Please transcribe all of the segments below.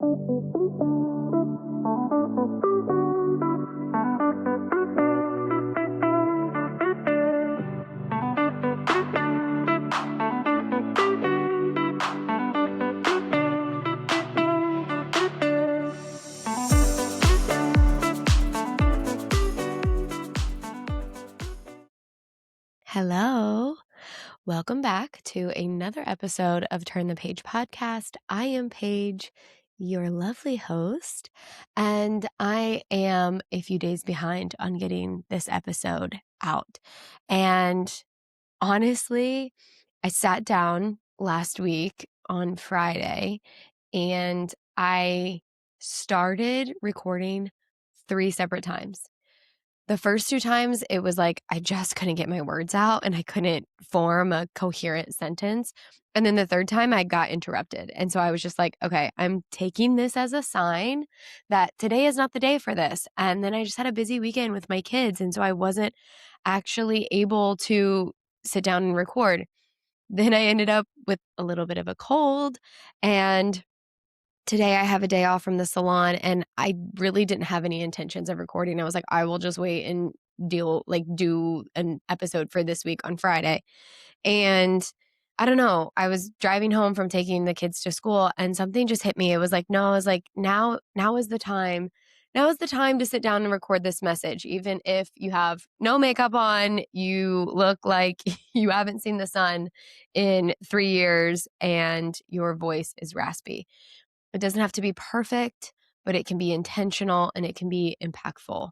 Hello. Welcome back to another episode of Turn the Paige podcast. I am Paige, your lovely host, and I am a few days behind on getting this episode out. And honestly, I sat down last week on Friday and I started recording 3 separate times. The first 2 times, it was like I just couldn't get my words out and I couldn't form a coherent sentence. And then the third time, I got interrupted. And so I was just like, okay, I'm taking this as a sign that today is not the day for this. And then I just had a busy weekend with my kids. And so I wasn't actually able to sit down and record. Then I ended up with a little bit of a cold, and today I have a day off from the salon and I really didn't have any intentions of recording. I was like, I will just wait and do an episode for this week on Friday. And I don't know, I was driving home from taking the kids to school and something just hit me. It was like, no, I was like, now is the time. Now is the time to sit down and record this message. Even if you have no makeup on, you look like you haven't seen the sun in 3 years and your voice is raspy. It doesn't have to be perfect, but it can be intentional and it can be impactful.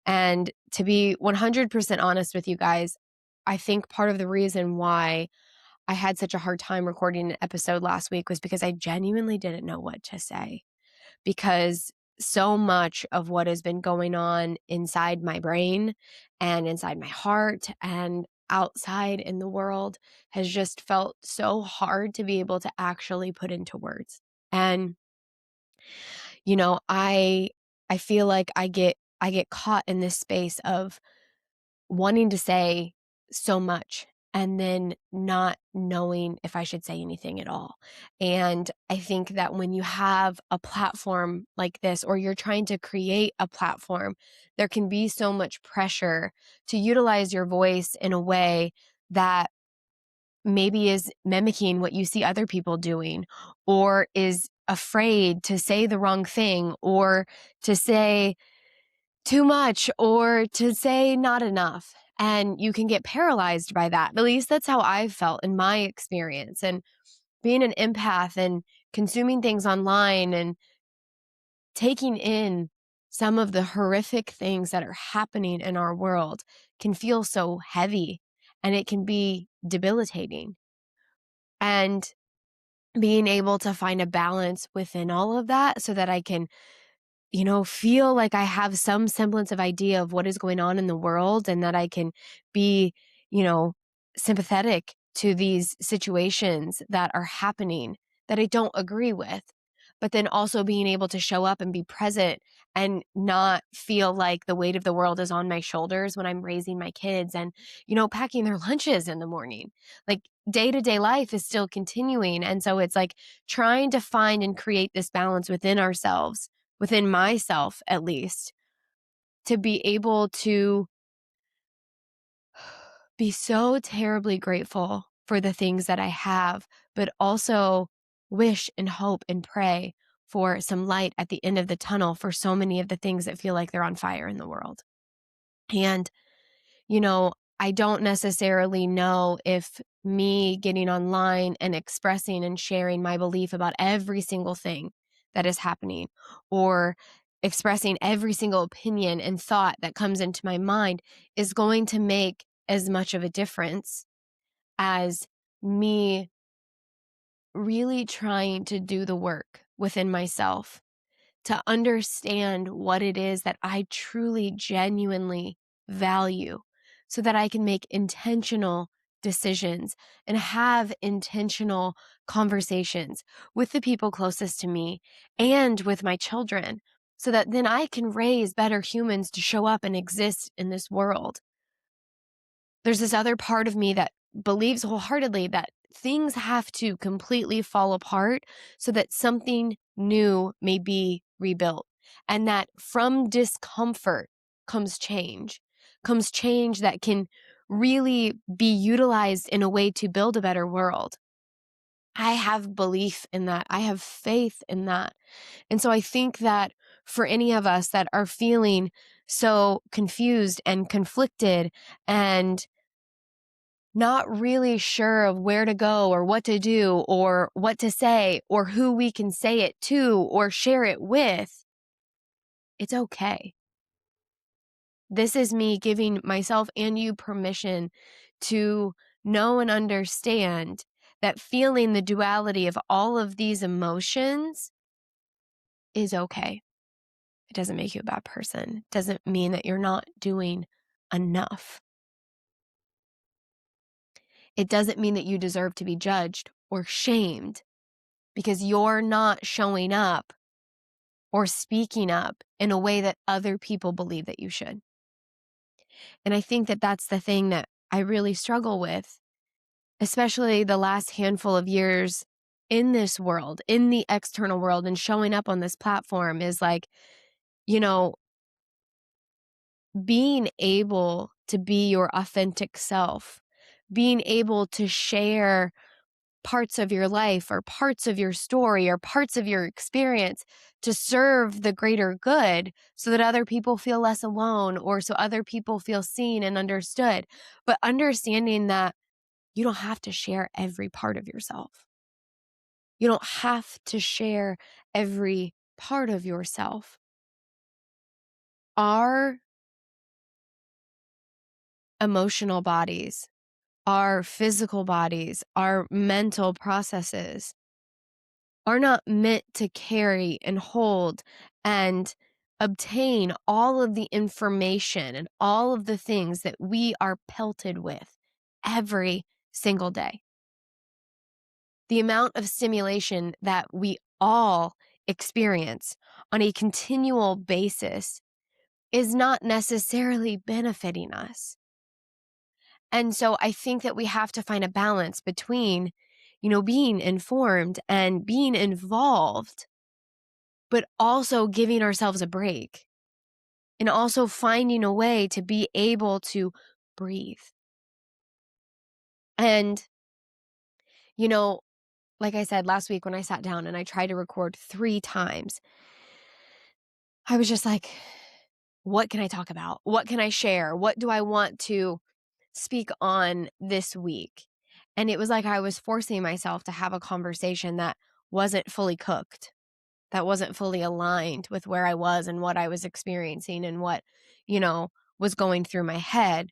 And to be 100% honest with you guys, I think part of the reason why I had such a hard time recording an episode last week was because I genuinely didn't know what to say. Because so much of what has been going on inside my brain and inside my heart and outside in the world has just felt so hard to be able to actually put into words. And I feel like I get caught in this space of wanting to say so much and then not knowing if I should say anything at all. And I think that when you have a platform like this, or you're trying to create a platform, there can be so much pressure to utilize your voice in a way that maybe is mimicking what you see other people doing, or is afraid to say the wrong thing, or to say too much, or to say not enough. And you can get paralyzed by that. At least that's how I've felt in my experience. And being an empath and consuming things online and taking in some of the horrific things that are happening in our world can feel so heavy and it can be debilitating. And being able to find a balance within all of that so that I can, feel like I have some semblance of idea of what is going on in the world, and that I can be, you know, sympathetic to these situations that are happening that I don't agree with, but then also being able to show up and be present and not feel like the weight of the world is on my shoulders when I'm raising my kids and, packing their lunches in the morning. Like, day-to-day life is still continuing. And so it's like trying to find and create this balance within ourselves, within myself at least, to be able to be so terribly grateful for the things that I have, but also wish and hope and pray for some light at the end of the tunnel for so many of the things that feel like they're on fire in the world. And, you know, I don't necessarily know if me getting online and expressing and sharing my belief about every single thing that is happening, or expressing every single opinion and thought that comes into my mind, is going to make as much of a difference as me really trying to do the work within myself to understand what it is that I truly, genuinely value, so that I can make intentional decisions and have intentional conversations with the people closest to me and with my children, so that then I can raise better humans to show up and exist in this world. There's this other part of me that believes wholeheartedly that things have to completely fall apart so that something new may be rebuilt. And that from discomfort comes change that can really be utilized in a way to build a better world. I have belief in that. I have faith in that. And so I think that for any of us that are feeling so confused and conflicted and not really sure of where to go or what to do or what to say or who we can say it to or share it with, it's okay. This is me giving myself and you permission to know and understand that feeling the duality of all of these emotions is okay. It doesn't make you a bad person. It doesn't mean that you're not doing enough. It doesn't mean that you deserve to be judged or shamed because you're not showing up or speaking up in a way that other people believe that you should. And I think that that's the thing that I really struggle with, especially the last handful of years in this world, in the external world, and showing up on this platform is like, you know, being able to be your authentic self, being able to share parts of your life or parts of your story or parts of your experience to serve the greater good so that other people feel less alone or so other people feel seen and understood. But understanding that you don't have to share every part of yourself. You don't have to share every part of yourself. Our emotional bodies, our physical bodies, our mental processes are not meant to carry and hold and obtain all of the information and all of the things that we are pelted with every single day. The amount of stimulation that we all experience on a continual basis is not necessarily benefiting us. And so I think that we have to find a balance between, being informed and being involved, but also giving ourselves a break and also finding a way to be able to breathe. And, like I said last week when I sat down and I tried to record 3 times, I was just like, what can I talk about? What can I share? What do I want to speak on this week? And it was like I was forcing myself to have a conversation that wasn't fully cooked, that wasn't fully aligned with where I was and what I was experiencing and what, was going through my head.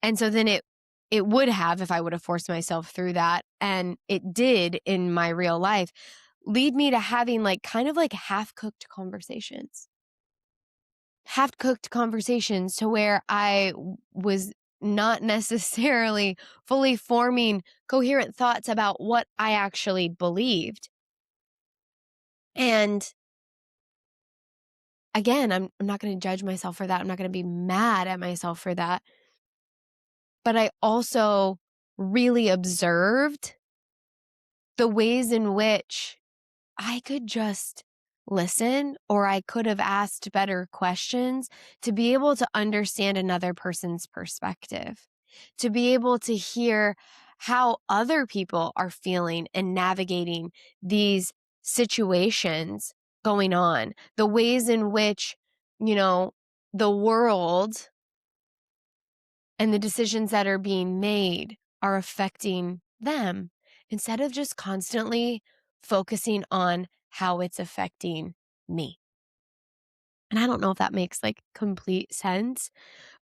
And so then it would have, if I would have forced myself through that, and it did in my real life, lead me to having kind of half-cooked conversations. Half-cooked conversations to where I was not necessarily fully forming coherent thoughts about what I actually believed. And again, I'm not going to judge myself for that. I'm not going to be mad at myself for that. But I also really observed the ways in which I could just listen, or I could have asked better questions to be able to understand another person's perspective, to be able to hear how other people are feeling and navigating these situations going on, the ways in which, the world and the decisions that are being made are affecting them instead of just constantly focusing on how it's affecting me. And I don't know if that makes complete sense,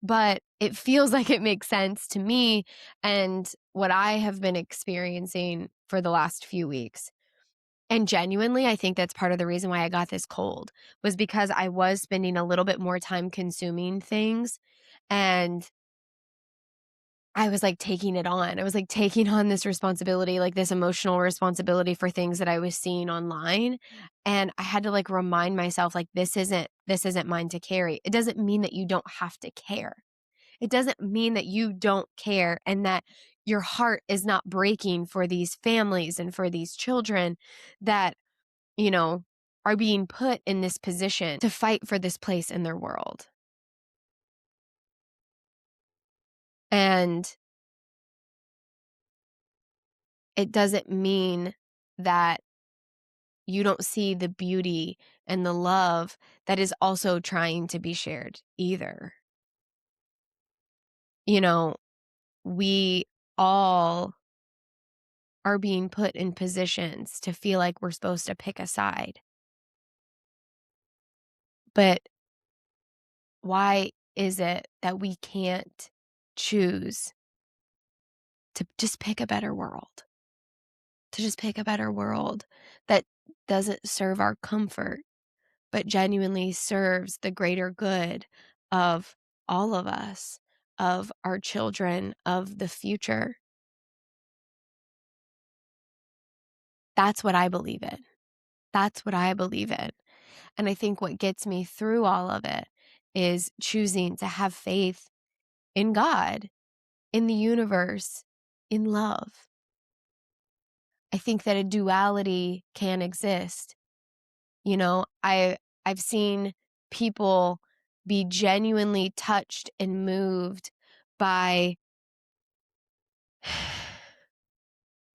but it feels like it makes sense to me and what I have been experiencing for the last few weeks. And genuinely, I think that's part of the reason why I got this cold was because I was spending a little bit more time consuming things, and I was taking it on. I was taking on this responsibility, this emotional responsibility for things that I was seeing online. And I had to remind myself, this isn't mine to carry. It doesn't mean that you don't have to care. It doesn't mean that you don't care and that your heart is not breaking for these families and for these children that, are being put in this position to fight for this place in their world. And it doesn't mean that you don't see the beauty and the love that is also trying to be shared either. We all are being put in positions to feel like we're supposed to pick a side. But why is it that we can't choose to just pick a better world? To just pick a better world that doesn't serve our comfort, but genuinely serves the greater good of all of us, of our children, of the future. That's what I believe in. That's what I believe in. And I think what gets me through all of it is choosing to have faith in God, in the universe, in love. I think that a duality can exist. I've seen people be genuinely touched and moved by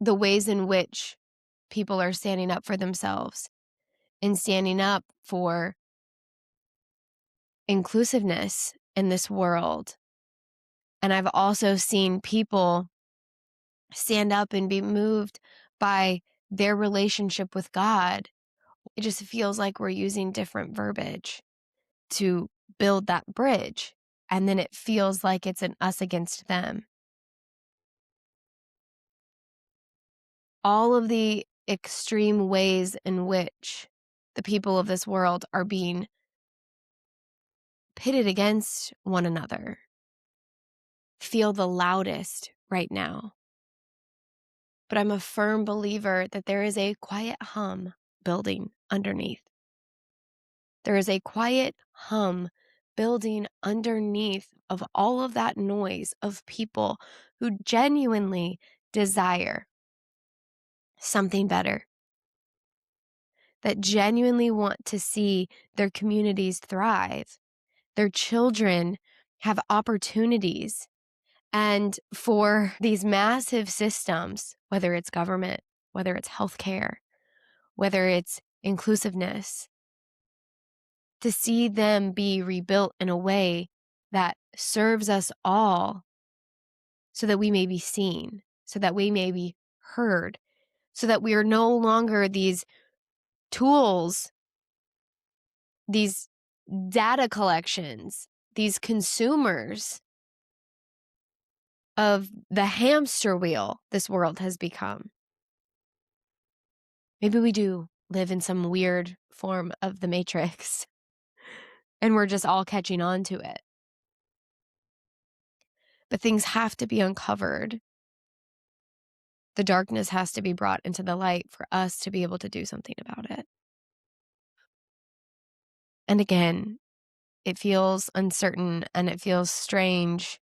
the ways in which people are standing up for themselves and standing up for inclusiveness in this world. And I've also seen people stand up and be moved by their relationship with God. It just feels like we're using different verbiage to build that bridge. And then it feels like it's an us against them. All of the extreme ways in which the people of this world are being pitted against one another feel the loudest right now. But I'm a firm believer that there is a quiet hum building underneath. There is a quiet hum building underneath of all of that noise of people who genuinely desire something better, that genuinely want to see their communities thrive, their children have opportunities. And for these massive systems, whether it's government, whether it's healthcare, whether it's inclusiveness, to see them be rebuilt in a way that serves us all so that we may be seen, so that we may be heard, so that we are no longer these tools, these data collections, these consumers of the hamster wheel this world has become. Maybe we do live in some weird form of the matrix and we're just all catching on to it. But things have to be uncovered. The darkness has to be brought into the light for us to be able to do something about it. And again, it feels uncertain and it feels strange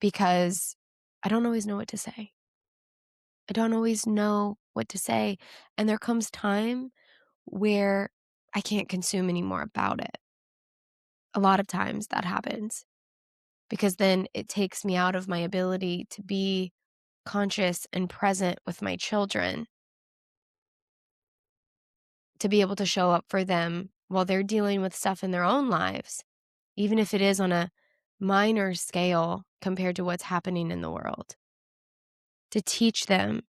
because I don't always know what to say. I don't always know what to say. And there comes time where I can't consume anymore about it. A lot of times that happens because then it takes me out of my ability to be conscious and present with my children, to be able to show up for them while they're dealing with stuff in their own lives, even if it is on a minor scale compared to what's happening in the world. To teach them,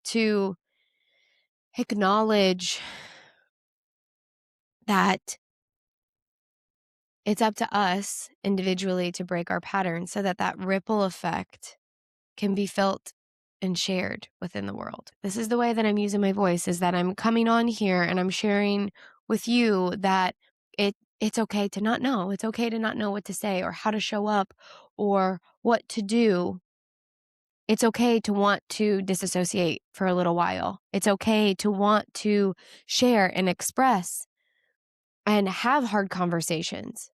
to acknowledge that it's up to us individually to break our patterns so that that ripple effect can be felt and shared within the world. This is the way that I'm using my voice, is that I'm coming on here and I'm sharing with you that it's okay to not know. It's okay to not know what to say or how to show up or what to do. It's okay to want to disassociate for a little while. It's okay to want to share and express and have hard conversations.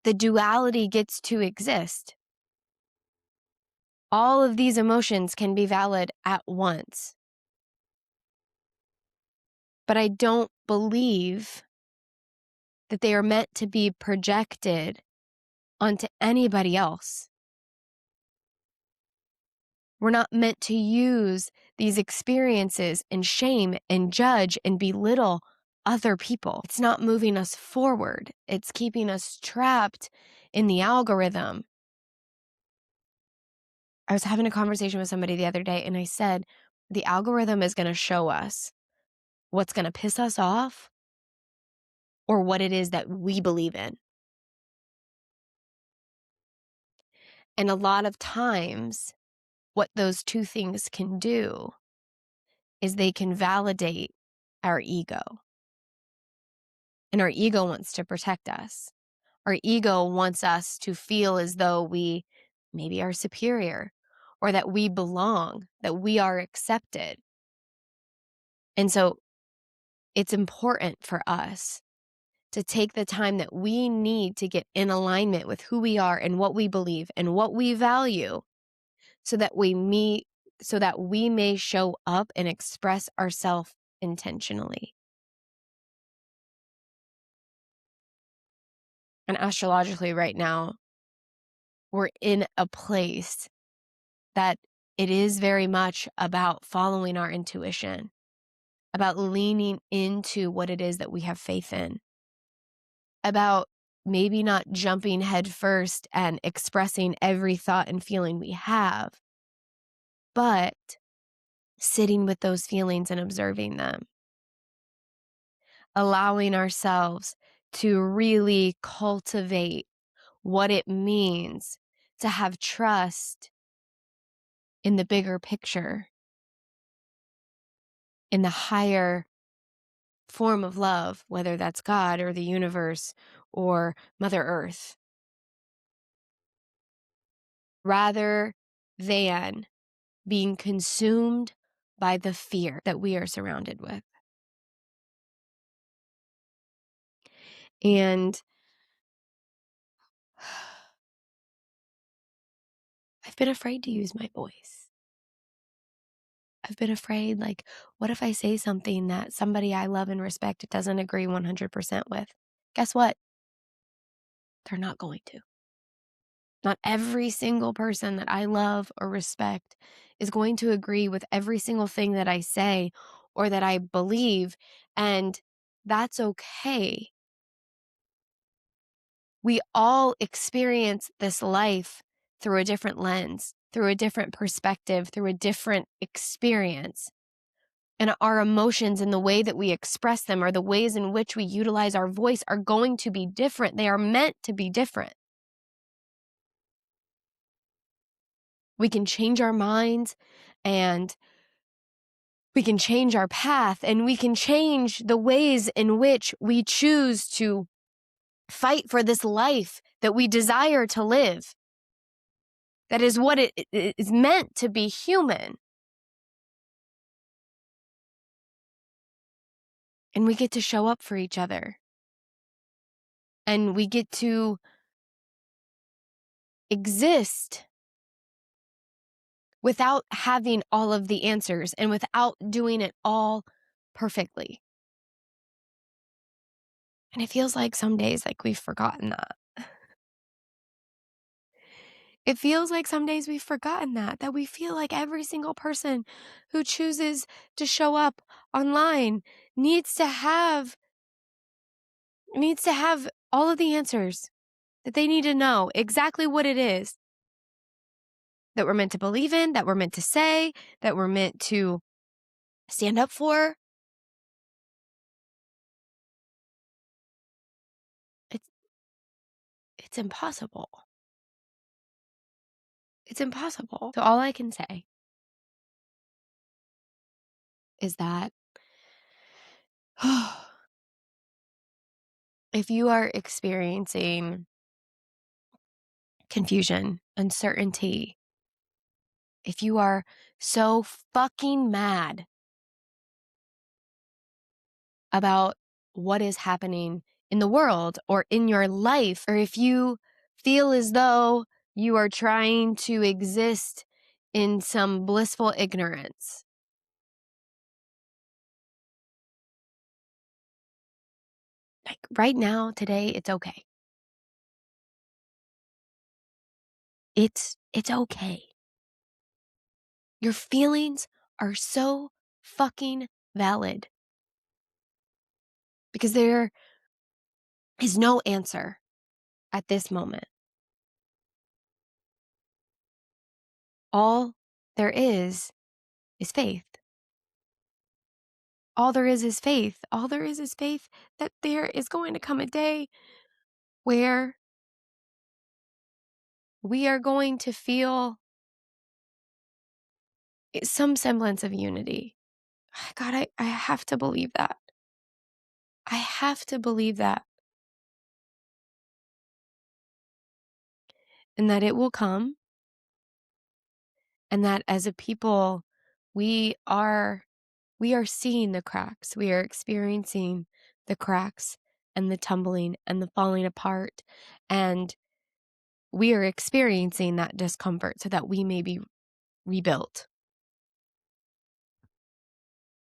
The duality gets to exist. All of these emotions can be valid at once. But I don't believe that they are meant to be projected onto anybody else. We're not meant to use these experiences and shame and judge and belittle other people. It's not moving us forward. It's keeping us trapped in the algorithm. I was having a conversation with somebody the other day, and I said, the algorithm is going to show us what's going to piss us off or what it is that we believe in. And a lot of times, what those two things can do is they can validate our ego. And our ego wants to protect us. Our ego wants us to feel as though we maybe are superior or that we belong, that we are accepted. And so it's important for us to take the time that we need to get in alignment with who we are and what we believe and what we value so that we may show up and express ourselves intentionally. And astrologically right now, we're in a place that it is very much about following our intuition, about leaning into what it is that we have faith in, about maybe not jumping headfirst and expressing every thought and feeling we have, but sitting with those feelings and observing them, allowing ourselves to really cultivate what it means to have trust in the bigger picture, in the higher form of love, whether that's God or the universe or Mother Earth, rather than being consumed by the fear that we are surrounded with. And I've been afraid to use my voice. I've been afraid, like, what if I say something that somebody I love and respect doesn't agree 100% with? Guess what? They're not going to. Not every single person that I love or respect is going to agree with every single thing that I say or that I believe, and that's okay. We all experience this life through a different lens, through a different perspective, through a different experience. And our emotions and the way that we express them or the ways in which we utilize our voice are going to be different. They are meant to be different. We can change our minds and we can change our path and we can change the ways in which we choose to fight for this life that we desire to live. That is what it is meant to be human. And we get to show up for each other. And we get to exist without having all of the answers and without doing it all perfectly. And it feels like some days like we've forgotten that. It feels like some days we've forgotten that we feel like every single person who chooses to show up online needs to have all of the answers, that they need to know exactly what it is that we're meant to believe in, that we're meant to say, that we're meant to stand up for. It's impossible. It's impossible. So all I can say is that if you are experiencing confusion, uncertainty, if you are so fucking mad about what is happening in the world or in your life, or if you feel as though you are trying to exist in some blissful ignorance. Like right now, today, it's okay. It's okay. Your feelings are so fucking valid because there is no answer at this moment. All there is faith. All there is faith. All there is faith that there is going to come a day where we are going to feel some semblance of unity. God, I have to believe that. I have to believe that. And that it will come. And that as a people, we are seeing the cracks. We are experiencing the cracks and the tumbling and the falling apart. And we are experiencing that discomfort so that we may be rebuilt.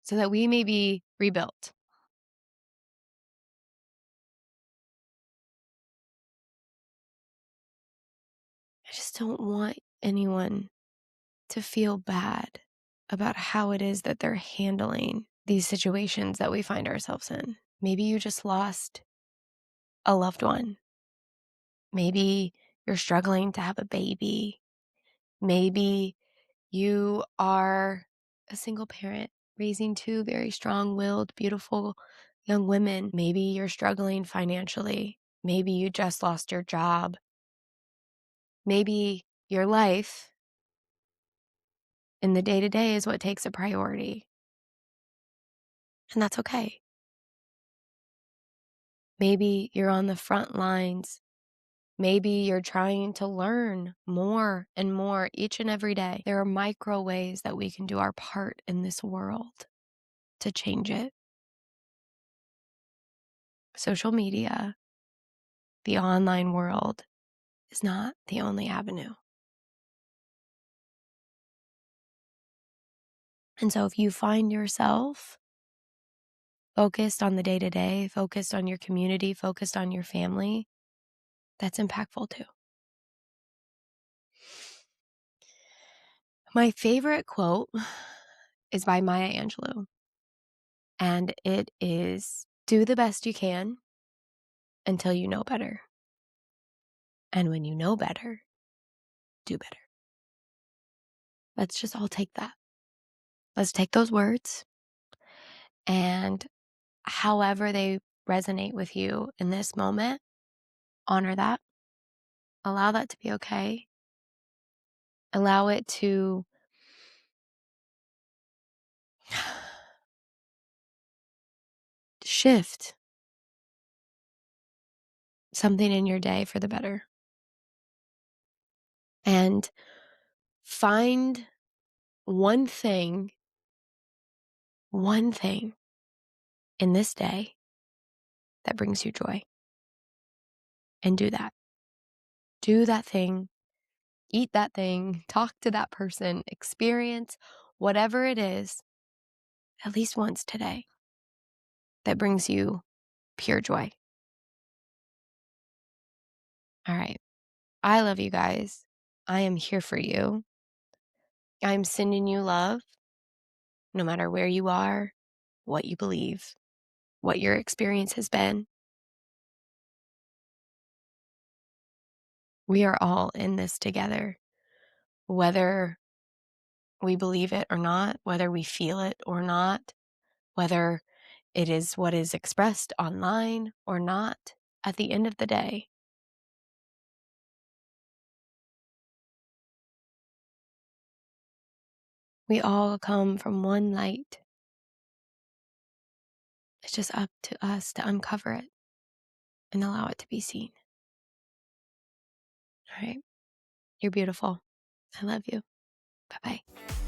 So that we may be rebuilt. I just don't want anyone to feel bad about how it is that they're handling these situations that we find ourselves in. Maybe you just lost a loved one. Maybe you're struggling to have a baby. Maybe you are a single parent raising two very strong-willed, beautiful young women. Maybe you're struggling financially. Maybe you just lost your job. Maybe your life in the day-to-day is what takes a priority. And that's okay. Maybe you're on the front lines. Maybe you're trying to learn more and more each and every day. There are micro ways that we can do our part in this world to change it. Social media, the online world, is not the only avenue. And so if you find yourself focused on the day-to-day, focused on your community, focused on your family, that's impactful too. My favorite quote is by Maya Angelou, and it is, "Do the best you can until you know better. And when you know better, do better." Let's just all take that. Let's take those words, and however they resonate with you in this moment, honor that. Allow that to be okay. Allow it to shift something in your day for the better. And find one thing in this day that brings you joy. And do that. Do that thing. Eat that thing. Talk to that person. Experience whatever it is at least once today that brings you pure joy. All right. I love you guys. I am here for you. I'm sending you love no matter where you are, what you believe, what your experience has been. We are all in this together, whether we believe it or not, whether we feel it or not, whether it is what is expressed online or not. At the end of the day, we all come from one light. It's just up to us to uncover it and allow it to be seen. All right. You're beautiful. I love you. Bye-bye.